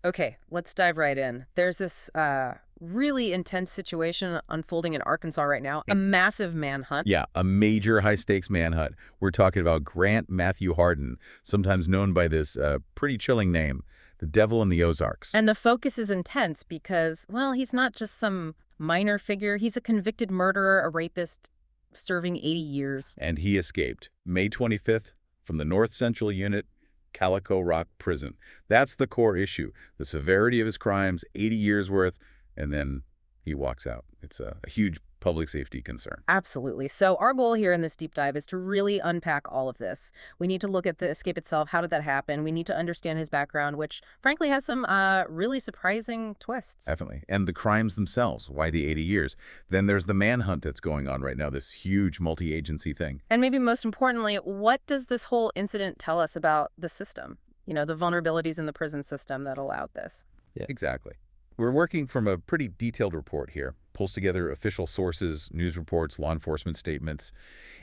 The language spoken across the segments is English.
Okay, let's dive right in. There's this really intense situation unfolding in Arkansas right now, a massive manhunt. Yeah, a major high-stakes manhunt. We're talking about Grant Matthew Hardin, sometimes known by this pretty chilling name, the Devil in the Ozarks. And the focus is intense because, well, he's not just some minor figure. He's a convicted murderer, a rapist, serving 80 years. And he escaped May 25th from the North Central Unit, Calico Rock Prison. That's the core issue, the severity of his crimes, 80 years worth, and then he walks out. It's a huge public safety concern. Absolutely. So our goal here in this deep dive is to really unpack all of this. We need to look at the escape itself. How did that happen? We need to understand his background, which frankly has some really surprising twists. Definitely. And the crimes themselves, why the 80 years? Then there's the manhunt that's going on right now, this huge multi-agency thing. And maybe most importantly, what does this whole incident tell us about the system? You know, the vulnerabilities in the prison system that allowed this. Yeah. Exactly. We're working from a pretty detailed report here. Pulls together official sources, news reports, law enforcement statements.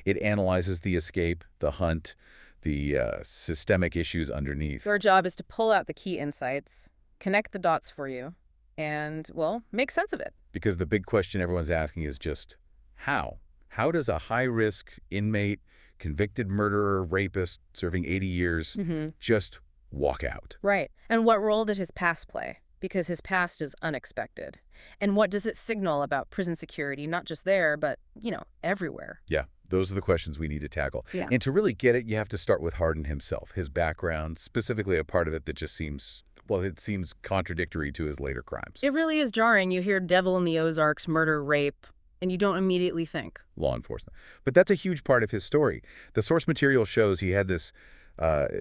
It analyzes the escape, the hunt, the systemic issues underneath. Your job is to pull out the key insights, connect the dots for you, and, well, make sense of it. Because the big question everyone's asking is just how? How does a high-risk inmate, convicted murderer, rapist, serving 80 years, just walk out? Right. And what role did his past play? Because his past is unexpected. And what does it signal about prison security, not just there, but, you know, everywhere? Yeah, those are the questions we need to tackle. Yeah. And to really get it, you have to start with Hardin himself, his background, specifically a part of it that just seems, well, it seems contradictory to his later crimes. It really is jarring. You hear Devil in the Ozarks, murder, rape, and you don't immediately think law enforcement. But that's a huge part of his story. The source material shows he had this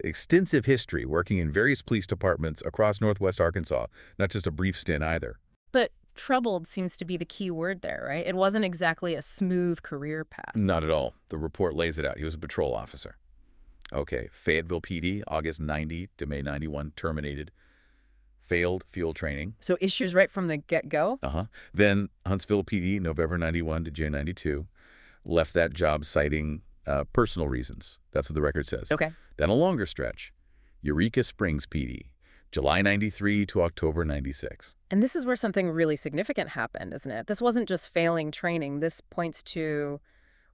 extensive history working in various police departments across Northwest Arkansas, not just a brief stint either. But troubled seems to be the key word there, right? It wasn't exactly a smooth career path. Not at all. The report lays it out. He was a patrol officer. Okay, Fayetteville PD, August 90 to May 91, terminated. Failed field training. So issues right from the get-go? Then Huntsville PD, November 91 to June 92, left that job citing personal reasons. That's what the record says. Okay. Then a longer stretch, Eureka Springs PD, July 93 to October 96. And this is where something really significant happened, isn't it? This wasn't just failing training. This points to,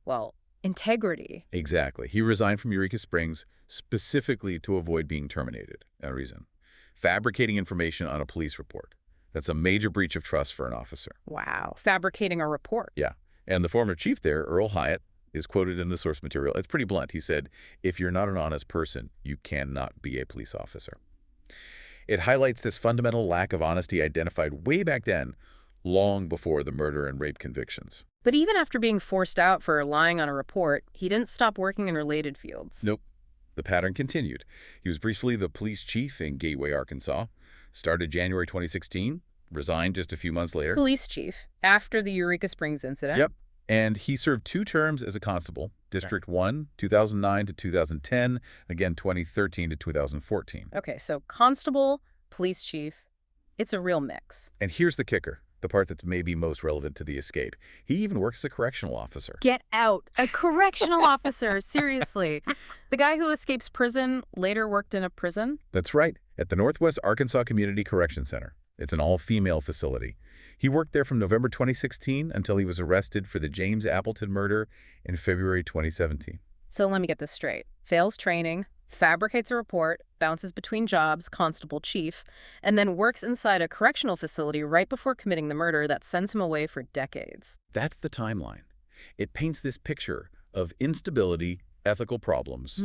well, integrity. Exactly. He resigned from Eureka Springs specifically to avoid being terminated. A reason. Fabricating information on a police report. That's a major breach of trust for an officer. Wow. Fabricating a report. Yeah. And the former chief there, Earl Hyatt, is quoted in the source material. It's pretty blunt. He said, if you're not an honest person, you cannot be a police officer. It highlights this fundamental lack of honesty identified way back then, long before the murder and rape convictions. But even after being forced out for lying on a report, he didn't stop working in related fields. Nope. The pattern continued. He was briefly the police chief in Gateway, Arkansas. Started January 2016, resigned just a few months later. Police chief, after the Eureka Springs incident. Yep. And he served 2 terms as a constable, District 1, 2009 to 2010, again 2013 to 2014. Okay, so constable, police chief, it's a real mix. And here's the kicker, the part that's maybe most relevant to the escape. He even works as a correctional officer. Get out. A correctional officer, seriously. The guy who escapes prison later worked in a prison? That's right, at the Northwest Arkansas Community Correction Center. It's an all-female facility. He worked there from November 2016 until he was arrested for the James Appleton murder in February 2017. So let me get this straight. Fails training, fabricates a report, bounces between jobs, constable, chief, and then works inside a correctional facility right before committing the murder that sends him away for decades. That's the timeline. It paints this picture of instability, ethical problems,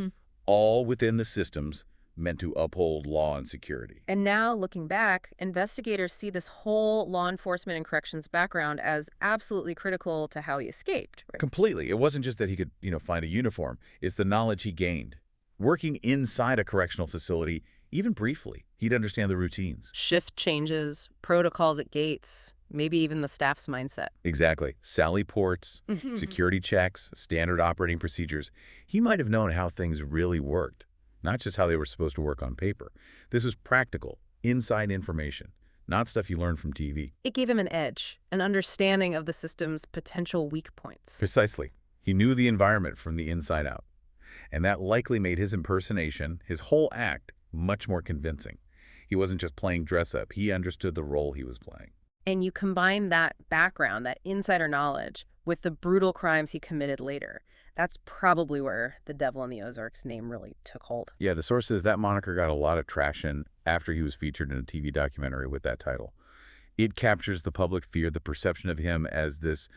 all within the systems meant to uphold law and security. And now, looking back, investigators see this whole law enforcement and corrections background as absolutely critical to how he escaped. Right? Completely. It wasn't just that he could, find a uniform. It's the knowledge he gained. Working inside a correctional facility, even briefly, he'd understand the routines. Shift changes, protocols at gates, maybe even the staff's mindset. Exactly. Sally ports, security checks, standard operating procedures. He might have known how things really worked. Not just how they were supposed to work on paper. This was practical, inside information, not stuff you learn from TV. It gave him an edge, an understanding of the system's potential weak points. Precisely. He knew the environment from the inside out. And that likely made his impersonation, his whole act, much more convincing. He wasn't just playing dress-up. He understood the role he was playing. And you combine that background, that insider knowledge, with the brutal crimes he committed later. That's probably where the Devil in the Ozarks name really took hold. Yeah, the source says that moniker got a lot of traction after he was featured in a TV documentary with that title. It captures the public fear, the perception of him as this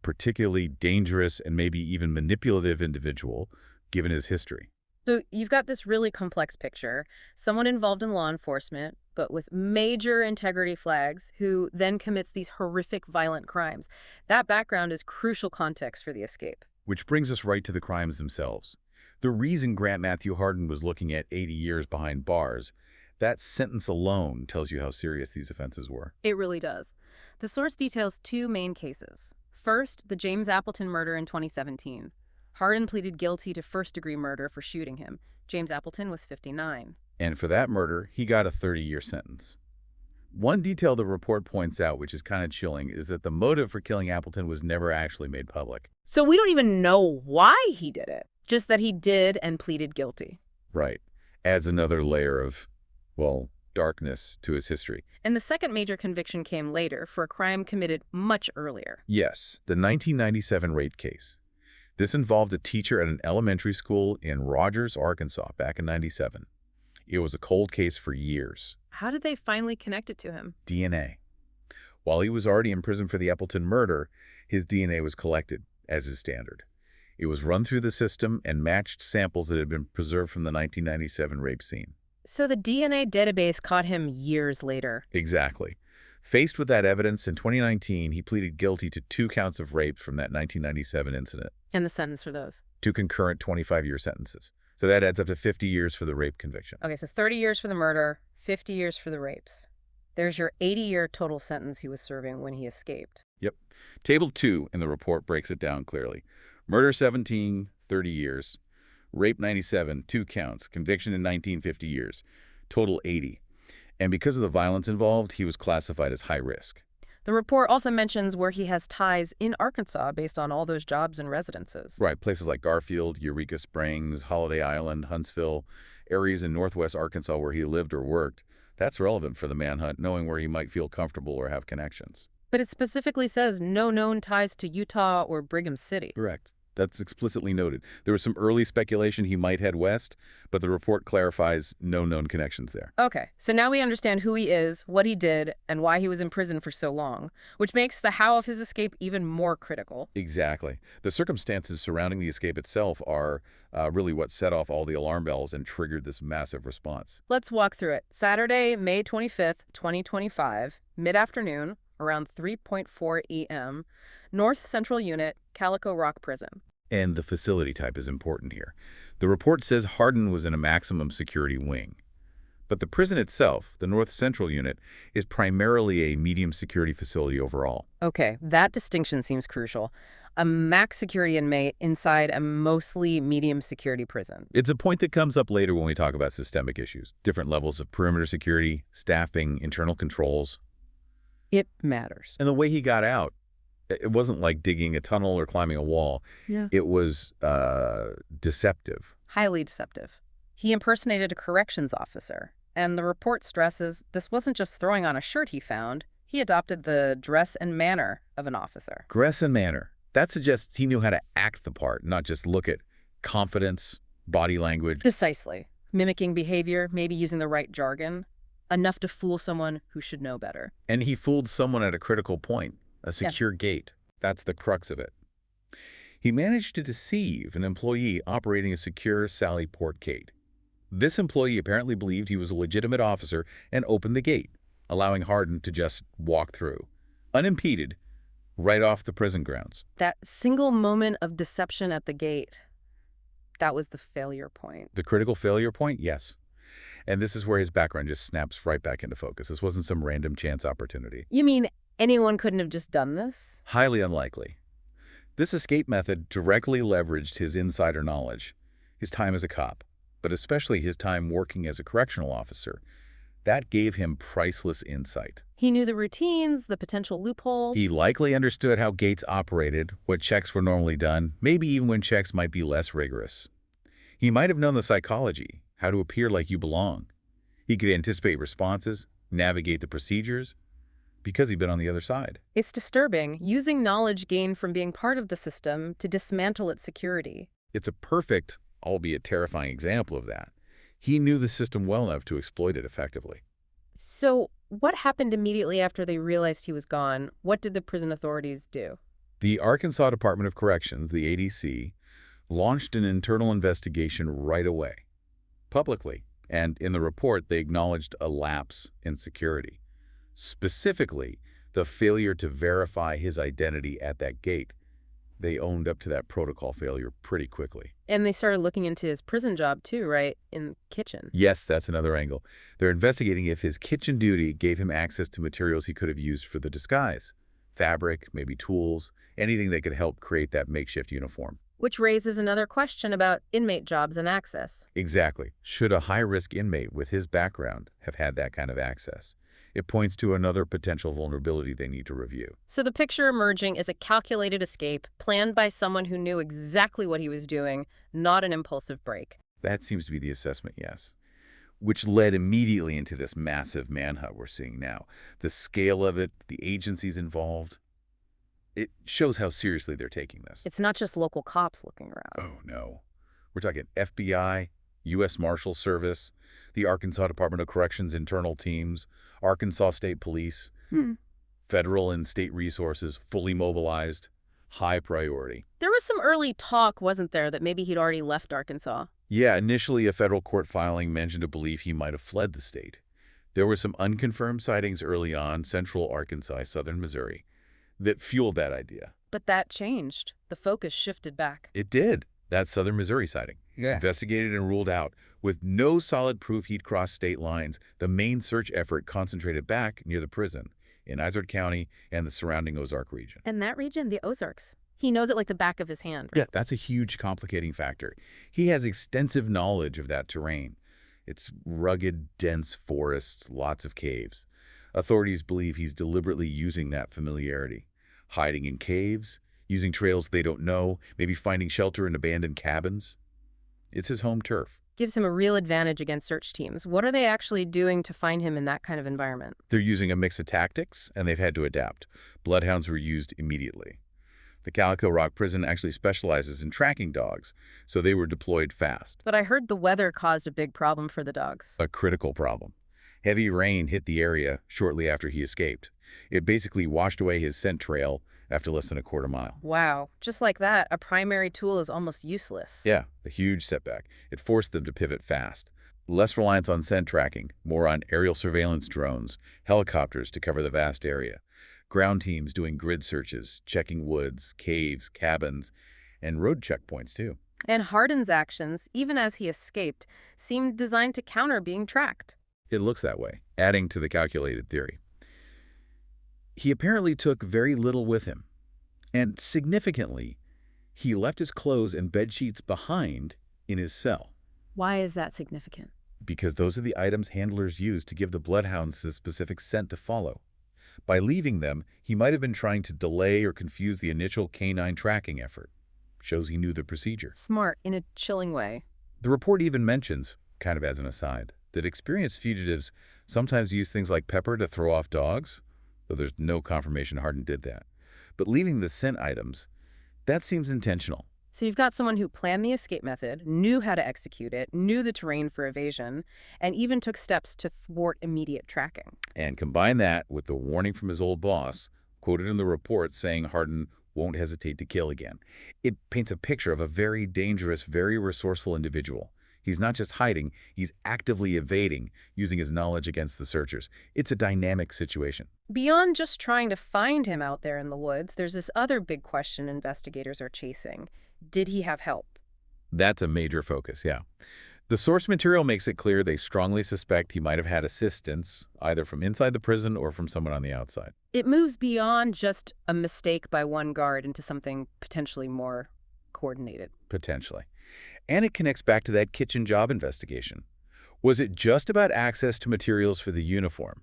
particularly dangerous and maybe even manipulative individual, given his history. So you've got this really complex picture, someone involved in law enforcement, but with major integrity flags, who then commits these horrific violent crimes. That background is crucial context for the escape. Which brings us right to the crimes themselves. The reason Grant Matthew Hardin was looking at 80 years behind bars, that sentence alone tells you how serious these offenses were. It really does. The source details two main cases. First, the James Appleton murder in 2017. Hardin pleaded guilty to first-degree murder for shooting him. James Appleton was 59. And for that murder, he got a 30-year sentence. One detail the report points out, which is kind of chilling, is that the motive for killing Appleton was never actually made public. So we don't even know why he did it, just that he did and pleaded guilty. Right. Adds another layer of, well, darkness to his history. And the second major conviction came later for a crime committed much earlier. Yes, the 1997 rape case. This involved a teacher at an elementary school in Rogers, Arkansas, back in '97. It was a cold case for years. How did they finally connect it to him? DNA. While he was already in prison for the Appleton murder, his DNA was collected, as is standard. It was run through the system and matched samples that had been preserved from the 1997 rape scene. So the DNA database caught him years later. Exactly. Faced with that evidence, in 2019, he pleaded guilty to 2 counts of rape from that 1997 incident. And the sentence for those? 2 concurrent 25-year sentences. So that adds up to 50 years for the rape conviction. Okay, so 30 years for the murder, 50 years for the rapes. There's your 80-year total sentence he was serving when he escaped. Yep. Table 2 in the report breaks it down clearly. Murder 17, 30 years. Rape 97, 2 counts. Conviction in 19, 50 years. Total 80. And because of the violence involved, he was classified as high risk. The report also mentions where he has ties in Arkansas based on all those jobs and residences. Right, places like Garfield, Eureka Springs, Holiday Island, Huntsville, areas in northwest Arkansas where he lived or worked. That's relevant for the manhunt, knowing where he might feel comfortable or have connections. But it specifically says no known ties to Utah or Brigham City. Correct. That's explicitly noted. There was some early speculation he might head west, but the report clarifies no known connections there. Okay, so now we understand who he is, what he did, and why he was in prison for so long, which makes the how of his escape even more critical. Exactly. The circumstances surrounding the escape itself are really what set off all the alarm bells and triggered this massive response. Let's walk through it. Saturday, May 25th, 2025, mid-afternoon, around 3:04 a.m., North Central Unit, Calico Rock Prison. And the facility type is important here. The report says Hardin was in a maximum security wing. But the prison itself, the North Central Unit, is primarily a medium security facility overall. Okay, that distinction seems crucial. A max security inmate inside a mostly medium security prison. It's a point that comes up later when we talk about systemic issues. Different levels of perimeter security, staffing, internal controls. It matters. And the way he got out, it wasn't like digging a tunnel or climbing a wall. Yeah. It was deceptive. Highly deceptive. He impersonated a corrections officer, and the report stresses this wasn't just throwing on a shirt he found. He adopted the dress and manner of an officer. Dress and manner. That suggests he knew how to act the part, not just look at confidence, body language. Precisely. Mimicking behavior, maybe using the right jargon, enough to fool someone who should know better. And he fooled someone at a critical point, a secure gate. That's the crux of it. He managed to deceive an employee operating a secure Sally Port gate. This employee apparently believed he was a legitimate officer and opened the gate, allowing Hardin to just walk through, unimpeded, right off the prison grounds. That single moment of deception at the gate, that was the failure point. The critical failure point? Yes. And this is where his background just snaps right back into focus. This wasn't some random chance opportunity. You mean anyone couldn't have just done this? Highly unlikely. This escape method directly leveraged his insider knowledge, his time as a cop, but especially his time working as a correctional officer. That gave him priceless insight. He knew the routines, the potential loopholes. He likely understood how gates operated, what checks were normally done, maybe even when checks might be less rigorous. He might have known the psychology, how to appear like you belong. He could anticipate responses, navigate the procedures, because he'd been on the other side. It's disturbing, using knowledge gained from being part of the system to dismantle its security. It's a perfect, albeit terrifying example of that. He knew the system well enough to exploit it effectively. So, what happened immediately after they realized he was gone? What did the prison authorities do? The Arkansas Department of Corrections, the ADC, launched an internal investigation right away, publicly, and in the report they acknowledged a lapse in security. Specifically, the failure to verify his identity at that gate. They owned up to that protocol failure pretty quickly. And they started looking into his prison job too, right? In the kitchen. Yes, that's another angle. They're investigating if his kitchen duty gave him access to materials he could have used for the disguise. Fabric, maybe tools, anything that could help create that makeshift uniform. Which raises another question about inmate jobs and access. Exactly. Should a high-risk inmate with his background have had that kind of access? It points to another potential vulnerability they need to review. So the picture emerging is a calculated escape planned by someone who knew exactly what he was doing, not an impulsive break. That seems to be the assessment, yes. Which led immediately into this massive manhunt we're seeing now. The scale of it, the agencies involved. It shows how seriously they're taking this. It's not just local cops looking around. Oh, no. We're talking FBI, U.S. Marshal Service, the Arkansas Department of Corrections internal teams, Arkansas State Police, federal and state resources fully mobilized, high priority. There was some early talk, wasn't there, that maybe he'd already left Arkansas? Yeah, initially a federal court filing mentioned a belief he might have fled the state. There were some unconfirmed sightings early on, central Arkansas, southern Missouri, that fueled that idea. But that changed. The focus shifted back. It did. That southern Missouri sighting. Yeah. Investigated and ruled out. With no solid proof he'd crossed state lines, the main search effort concentrated back near the prison in Ozarks County and the surrounding Ozark region. And that region, the Ozarks, he knows it like the back of his hand. Right? Yeah, that's a huge complicating factor. He has extensive knowledge of that terrain. It's rugged, dense forests, lots of caves. Authorities believe he's deliberately using that familiarity, hiding in caves, using trails they don't know, maybe finding shelter in abandoned cabins. It's his home turf. Gives him a real advantage against search teams. What are they actually doing to find him in that kind of environment? They're using a mix of tactics, and they've had to adapt. Bloodhounds were used immediately. The Calico Rock prison actually specializes in tracking dogs, so they were deployed fast. But I heard the weather caused a big problem for the dogs. A critical problem. Heavy rain hit the area shortly after he escaped. It basically washed away his scent trail after less than a quarter mile. Wow. Just like that, a primary tool is almost useless. Yeah, a huge setback. It forced them to pivot fast. Less reliance on scent tracking, more on aerial surveillance drones, helicopters to cover the vast area. Ground teams doing grid searches, checking woods, caves, cabins, and road checkpoints too. And Hardin's actions, even as he escaped, seemed designed to counter being tracked. It looks that way, adding to the calculated theory. He apparently took very little with him. And significantly, he left his clothes and bedsheets behind in his cell. Why is that significant? Because those are the items handlers use to give the bloodhounds the specific scent to follow. By leaving them, he might have been trying to delay or confuse the initial canine tracking effort. Shows he knew the procedure. Smart, in a chilling way. The report even mentions, kind of as an aside, that experienced fugitives sometimes use things like pepper to throw off dogs, though there's no confirmation Hardin did that. But leaving the scent items, that seems intentional. So you've got someone who planned the escape method, knew how to execute it, knew the terrain for evasion, and even took steps to thwart immediate tracking. And combine that with the warning from his old boss, quoted in the report saying Hardin won't hesitate to kill again. It paints a picture of a very dangerous, very resourceful individual. He's not just hiding, he's actively evading, using his knowledge against the searchers. It's a dynamic situation. Beyond just trying to find him out there in the woods, there's this other big question investigators are chasing. Did he have help? That's a major focus, yeah. The source material makes it clear they strongly suspect he might have had assistance, either from inside the prison or from someone on the outside. It moves beyond just a mistake by one guard into something potentially more coordinated. Potentially. And it connects back to that kitchen job investigation. Was it just about access to materials for the uniform?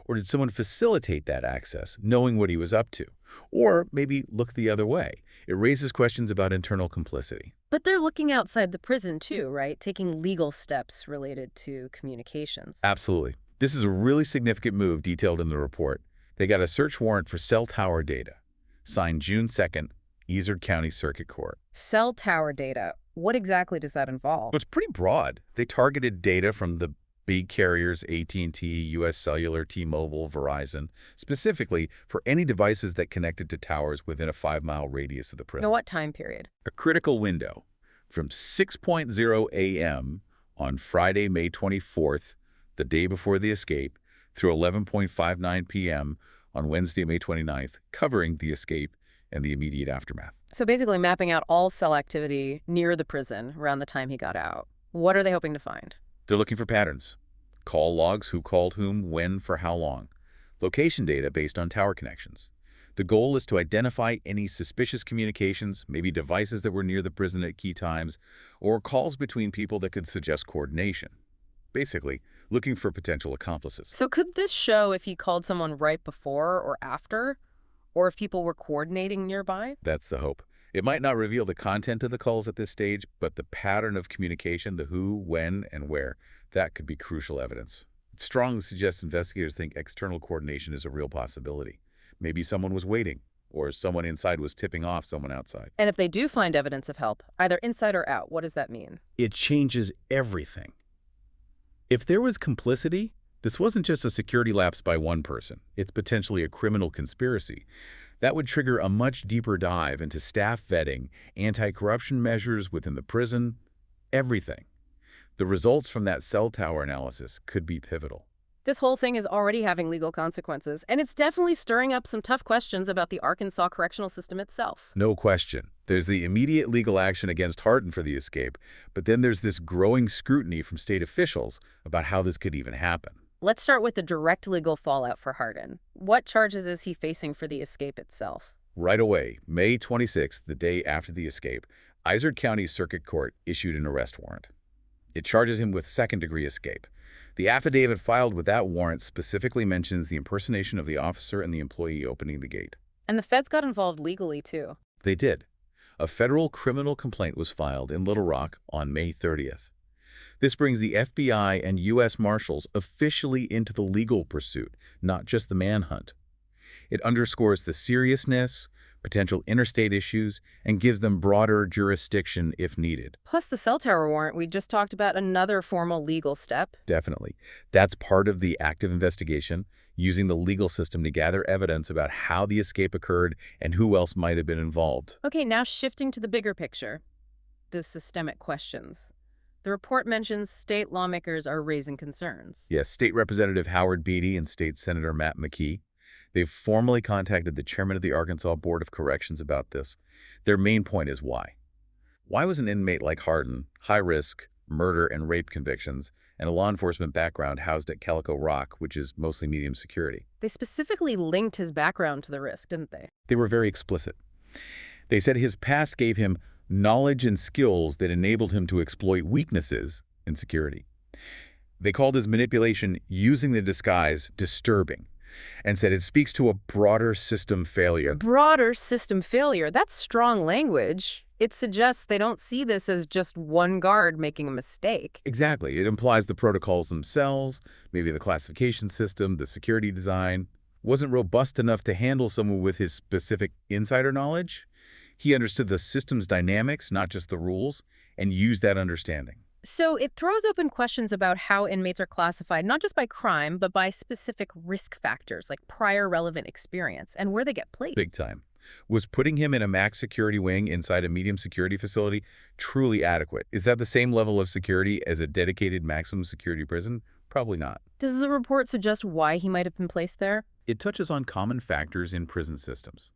Or did someone facilitate that access, knowing what he was up to? Or maybe look the other way. It raises questions about internal complicity. But they're looking outside the prison too, right? Taking legal steps related to communications. Absolutely. This is a really significant move detailed in the report. They got a search warrant for cell tower data. Signed June 2nd, Ozarks County Circuit Court. Cell tower data. What exactly does that involve? Well, it's pretty broad. They targeted data from the big carriers, AT&T, US Cellular, T-Mobile, Verizon, specifically for any devices that connected to towers within a 5-mile radius of the Now, prison. what time period? A critical window from 6:00 a.m. on Friday, May 24th, the day before the escape, through 11:59 p.m. on Wednesday, May 29th, covering the escape and the immediate aftermath. So basically mapping out all cell activity near the prison around the time he got out. What are they hoping to find? They're looking for patterns. Call logs, who called whom, when, for how long. Location data based on tower connections. The goal is to identify any suspicious communications, maybe devices that were near the prison at key times, or calls between people that could suggest coordination. Basically, looking for potential accomplices. So could this show if he called someone right before or after? Or if people were coordinating nearby? That's the hope. It might not reveal the content of the calls at this stage, but the pattern of communication, the who, when, and where, that could be crucial evidence. It strongly suggests investigators think external coordination is a real possibility. Maybe someone was waiting, or someone inside was tipping off someone outside. And if they do find evidence of help, either inside or out, what does that mean? It changes everything. If there was complicity, this wasn't just a security lapse by one person. It's potentially a criminal conspiracy. That would trigger a much deeper dive into staff vetting, anti-corruption measures within the prison, everything. The results from that cell tower analysis could be pivotal. This whole thing is already having legal consequences, and it's definitely stirring up some tough questions about the Arkansas correctional system itself. No question. There's the immediate legal action against Hardin for the escape, but then there's this growing scrutiny from state officials about how this could even happen. Let's start with the direct legal fallout for Hardin. What charges is he facing for the escape itself? Right away, May 26th, the day after the escape, Ozarks County Circuit Court issued an arrest warrant. It charges him with second-degree escape. The affidavit filed with that warrant specifically mentions the impersonation of the officer and the employee opening the gate. And the feds got involved legally, too. They did. A federal criminal complaint was filed in Little Rock on May 30th. This brings the FBI and U.S. Marshals officially into the legal pursuit, not just the manhunt. It underscores the seriousness, potential interstate issues, and gives them broader jurisdiction if needed. Plus the cell tower warrant, we just talked about another formal legal step. Definitely. That's part of the active investigation, using the legal system to gather evidence about how the escape occurred and who else might have been involved. Okay, now shifting to the bigger picture, the systemic questions. The report mentions state lawmakers are raising concerns. Yes, State Representative Howard Beatty and State Senator Matt McKee. They've formally contacted the chairman of the Arkansas Board of Corrections about this. Their main point is why. Why was an inmate like Hardin, high risk, murder and rape convictions, and a law enforcement background housed at Calico Rock, which is mostly medium security? They specifically linked his background to the risk, didn't they? They were very explicit. They said his past gave him knowledge and skills that enabled him to exploit weaknesses in security. They called his manipulation using the disguise disturbing and said it speaks to a broader system failure. Broader system failure, that's strong language. It suggests they don't see this as just one guard making a mistake. Exactly. It implies the protocols themselves, maybe the classification system, the security design, wasn't robust enough to handle someone with his specific insider knowledge. He understood the system's dynamics, not just the rules, and used that understanding. So it throws open questions about how inmates are classified, not just by crime, but by specific risk factors like prior relevant experience and where they get placed. Big time. Was putting him in a max security wing inside a medium security facility truly adequate? Is that the same level of security as a dedicated maximum security prison? Probably not. Does the report suggest why he might have been placed there? It touches on common factors in prison systems.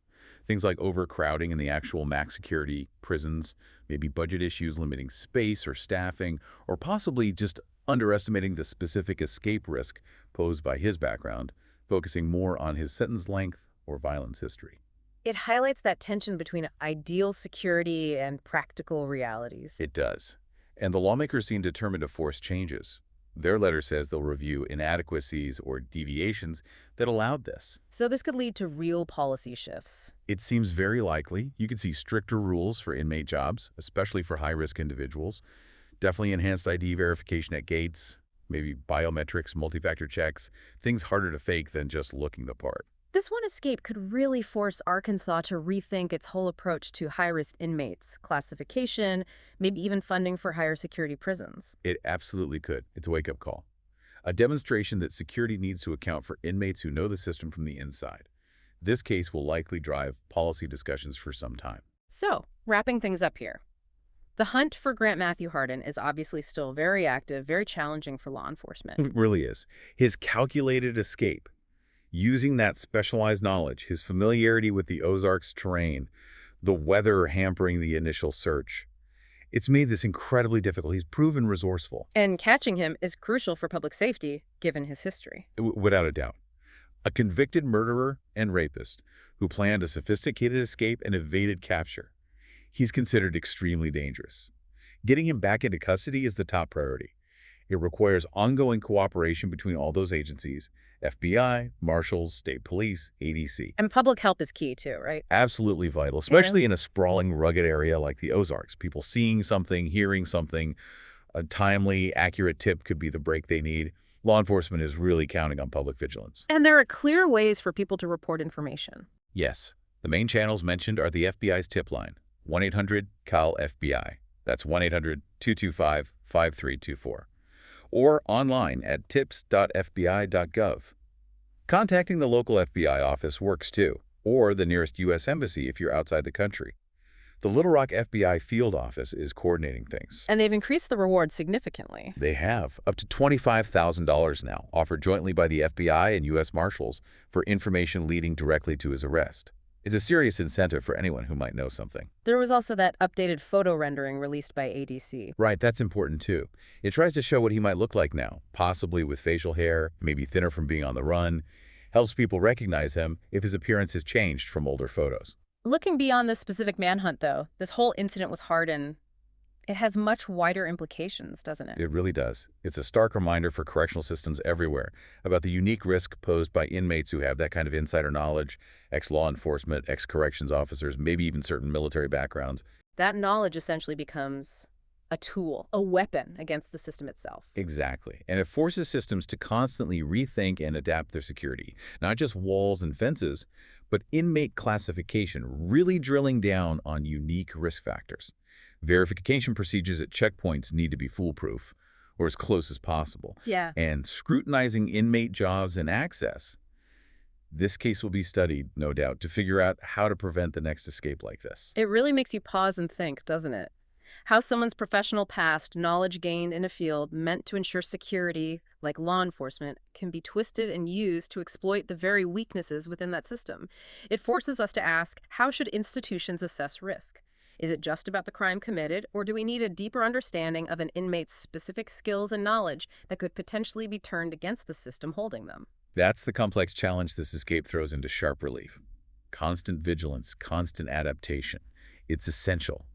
Things like overcrowding in the actual max security prisons, maybe budget issues limiting space or staffing, or possibly just underestimating the specific escape risk posed by his background, focusing more on his sentence length or violence history. It highlights that tension between ideal security and practical realities. It does. And the lawmakers seem determined to force changes. Their letter says they'll review inadequacies or deviations that allowed this. So this could lead to real policy shifts. It seems very likely you could see stricter rules for inmate jobs, especially for high-risk individuals. Definitely enhanced ID verification at gates, maybe biometrics, multi-factor checks, things harder to fake than just looking the part. This one escape could really force Arkansas to rethink its whole approach to high-risk inmates, classification, maybe even funding for higher security prisons. It absolutely could. It's a wake-up call. A demonstration that security needs to account for inmates who know the system from the inside. This case will likely drive policy discussions for some time. So, wrapping things up here. The hunt for Grant Matthew Hardin is obviously still very active, very challenging for law enforcement. It really is. His calculated escape, using that specialized knowledge, his familiarity with the Ozarks terrain, the weather hampering the initial search, it's made this incredibly difficult. He's proven resourceful, And catching him is crucial for public safety, given his history. without a doubt. A convicted murderer and rapist who planned a sophisticated escape and evaded capture. He's considered extremely dangerous. Getting him back into custody is the top priority. It requires ongoing cooperation between all those agencies, FBI, marshals, state police, ADC. And public help is key too, right? Absolutely vital, especially in a sprawling, rugged area like the Ozarks. People seeing something, hearing something, a timely, accurate tip could be the break they need. Law enforcement is really counting on public vigilance. And there are clear ways for people to report information. Yes, the main channels mentioned are the FBI's tip line, 1-800-CAL-FBI. That's 1-800-225-5324. Or online at tips.fbi.gov. Contacting the local FBI office works too, or the nearest U.S. Embassy if you're outside the country. The Little Rock FBI field office is coordinating things. And they've increased the reward significantly. They have, up to $25,000 now, offered jointly by the FBI and U.S. Marshals for information leading directly to his arrest. It's a serious incentive for anyone who might know something. There was also that updated photo rendering released by ADC. Right, that's important too. It tries to show what he might look like now, possibly with facial hair, maybe thinner from being on the run. Helps people recognize him if his appearance has changed from older photos. Looking beyond this specific manhunt, though, this whole incident with Hardin, it has much wider implications, doesn't it? It really does. It's a stark reminder for correctional systems everywhere about the unique risk posed by inmates who have that kind of insider knowledge, ex-law enforcement, ex-corrections officers, maybe even certain military backgrounds. That knowledge essentially becomes a tool, a weapon against the system itself. Exactly. And it forces systems to constantly rethink and adapt their security. Not just walls and fences, but inmate classification, really drilling down on unique risk factors. Verification procedures at checkpoints need to be foolproof, or as close as possible. Yeah. And scrutinizing inmate jobs and access. This case will be studied, no doubt, to figure out how to prevent the next escape like this. It really makes you pause and think, doesn't it? How someone's professional past, knowledge gained in a field meant to ensure security, like law enforcement, can be twisted and used to exploit the very weaknesses within that system. It forces us to ask, how should institutions assess risk? Is it just about the crime committed, or do we need a deeper understanding of an inmate's specific skills and knowledge that could potentially be turned against the system holding them? That's the complex challenge this escape throws into sharp relief. Constant vigilance, constant adaptation. It's essential